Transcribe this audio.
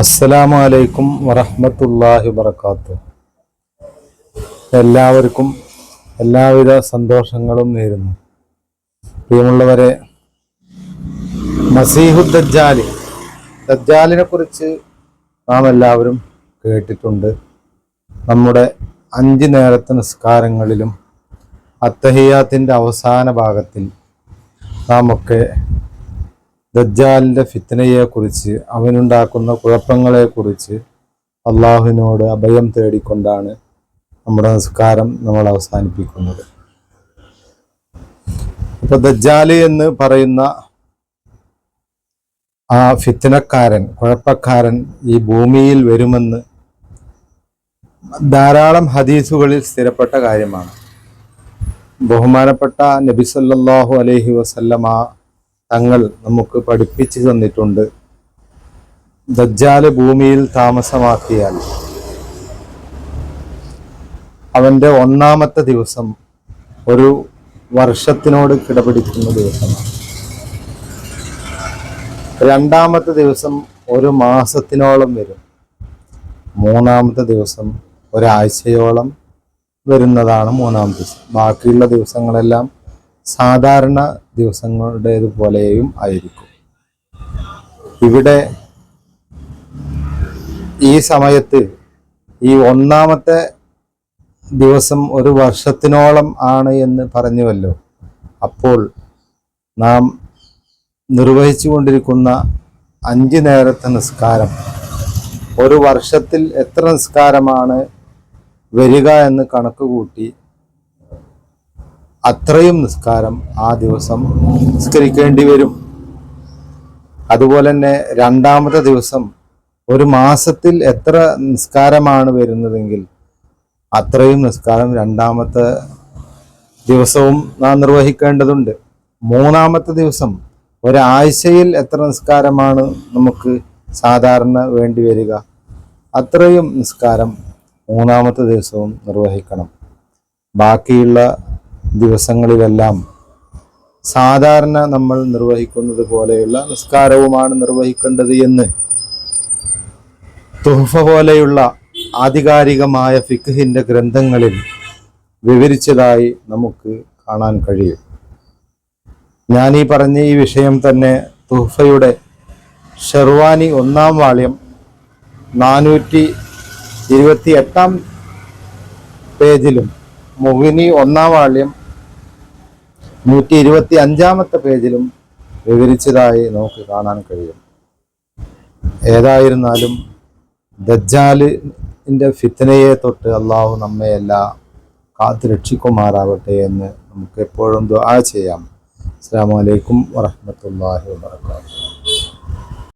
അസ്സലാമു അലൈക്കും വറഹ്മത്തുള്ളാഹി വബറകാതുഹു. എല്ലാവർക്കും എല്ലാവിധ സന്തോഷങ്ങളും നേരുന്നു. പ്രിയമുള്ളവരെ, ദജ്ജാലിനെ കുറിച്ച് നാം എല്ലാവരും കേട്ടിട്ടുണ്ട്. നമ്മുടെ 5 നേരത്തെ നിസ്കാരങ്ങളിലും അത്തഹിയാത്തിൻ്റെ അവസാന ഭാഗത്തിൽ നാം ഒക്കെ ദജ്ജാലിൻ്റെ ഫിത്നയെക്കുറിച്ച്, അവനുണ്ടാക്കുന്ന കുഴപ്പങ്ങളെക്കുറിച്ച് അള്ളാഹുവിനോട് അഭയം തേടിക്കൊണ്ടാണ് നമ്മുടെ നിസ്കാരം നമ്മൾ അവസാനിപ്പിക്കുന്നത്. അപ്പോൾ ദജ്ജാല് എന്ന് പറയുന്ന ആ ഫിത്നക്കാരൻ, കുഴപ്പക്കാരൻ ഈ ഭൂമിയിൽ വരുമെന്ന് ധാരാളം ഹദീസുകളിൽ സ്ഥിരപ്പെട്ട കാര്യമാണ്. ബഹുമാനപ്പെട്ട നബി സല്ലല്ലാഹു അലൈഹി വസല്ലമ തങ്ങൾ നമുക്ക് പഠിപ്പിച്ചു തന്നിട്ടുണ്ട്. ദജ്ജാല് ഭൂമിയിൽ താമസമാക്കിയാൽ അവൻ്റെ 1-ാമത്തെ ദിവസം ഒരു വർഷത്തിനോട് കിടപിടിക്കുന്ന ദിവസമാണ്. 2-ാമത്തെ ദിവസം ഒരു മാസത്തിനോളം വരും. 3-ാമത്തെ ദിവസം ഒരാഴ്ചയോളം വരുന്നതാണ് 3-ാമത്തെ ദിവസം. ബാക്കിയുള്ള ദിവസങ്ങളെല്ലാം സാധാരണ ദിവസങ്ങളുടേതുപോലെയും ആയിരിക്കും. ഇവിടെ ഈ സമയത്ത് ഈ 1-ാമത്തെ ദിവസം ഒരു വർഷത്തിനോളം ആണ് എന്ന് പറഞ്ഞുവല്ലോ. അപ്പോൾ നാം നിർവഹിച്ചു കൊണ്ടിരിക്കുന്ന 5 നേരത്തെ നിസ്കാരം ഒരു വർഷത്തിൽ എത്ര നിസ്കാരമാണ് വരിക എന്ന് കണക്ക് കൂട്ടി അത്രയും നിസ്കാരം ആ ദിവസം നിസ്കരിക്കേണ്ടി വരും. അതുപോലെ തന്നെ 2-ാമത്തെ ദിവസം ഒരു മാസത്തിൽ എത്ര നിസ്കാരമാണ് വരുന്നതെങ്കിൽ അത്രയും നിസ്കാരം 2-ാമത്തെ ദിവസവും നാം നിർവഹിക്കേണ്ടതുണ്ട്. 3-ാമത്തെ ദിവസം ഒരാഴ്ചയിൽ എത്ര നിസ്കാരമാണ് നമുക്ക് സാധാരണ വേണ്ടി വരിക, അത്രയും നിസ്കാരം 3-ാമത്തെ ദിവസവും നിർവഹിക്കണം. ബാക്കിയുള്ള ദിവസങ്ങളിലെല്ലാം സാധാരണ നമ്മൾ നിർവഹിക്കുന്നത് പോലെയുള്ള നിസ്കാരവുമാണ് നിർവഹിക്കേണ്ടത് എന്ന് തുഹ്ഫ പോലെയുള്ള ആധികാരികമായ ഫിഖ്ഹിന്റെ ഗ്രന്ഥങ്ങളിൽ വിവരിച്ചതായി നമുക്ക് കാണാൻ കഴിയും. ഞാനീ പറഞ്ഞ ഈ വിഷയം തന്നെ തുഹ്ഫയുടെ ഷെർവാനി 1-ാം വാള്യം 428-ാം പേജിലും മുഗ്നി 1-ാം വാള്യം 125-ാമത്തെ പേജിലും വിവരിച്ചതായി നമുക്ക് കാണാൻ കഴിയും. ഏതായിരുന്നാലും ദജ്ജാലിൻ്റെ ഫിത്നയെ തൊട്ട് അള്ളാഹു നമ്മെ എല്ലാം കാത്തു രക്ഷിക്കുമാറാവട്ടെ എന്ന് നമുക്ക് എപ്പോഴും ദുആ ചെയ്യാം. അസ്സലാമു അലൈക്കും വറഹ്മത്തുള്ളാഹി വബറകാതുഹു.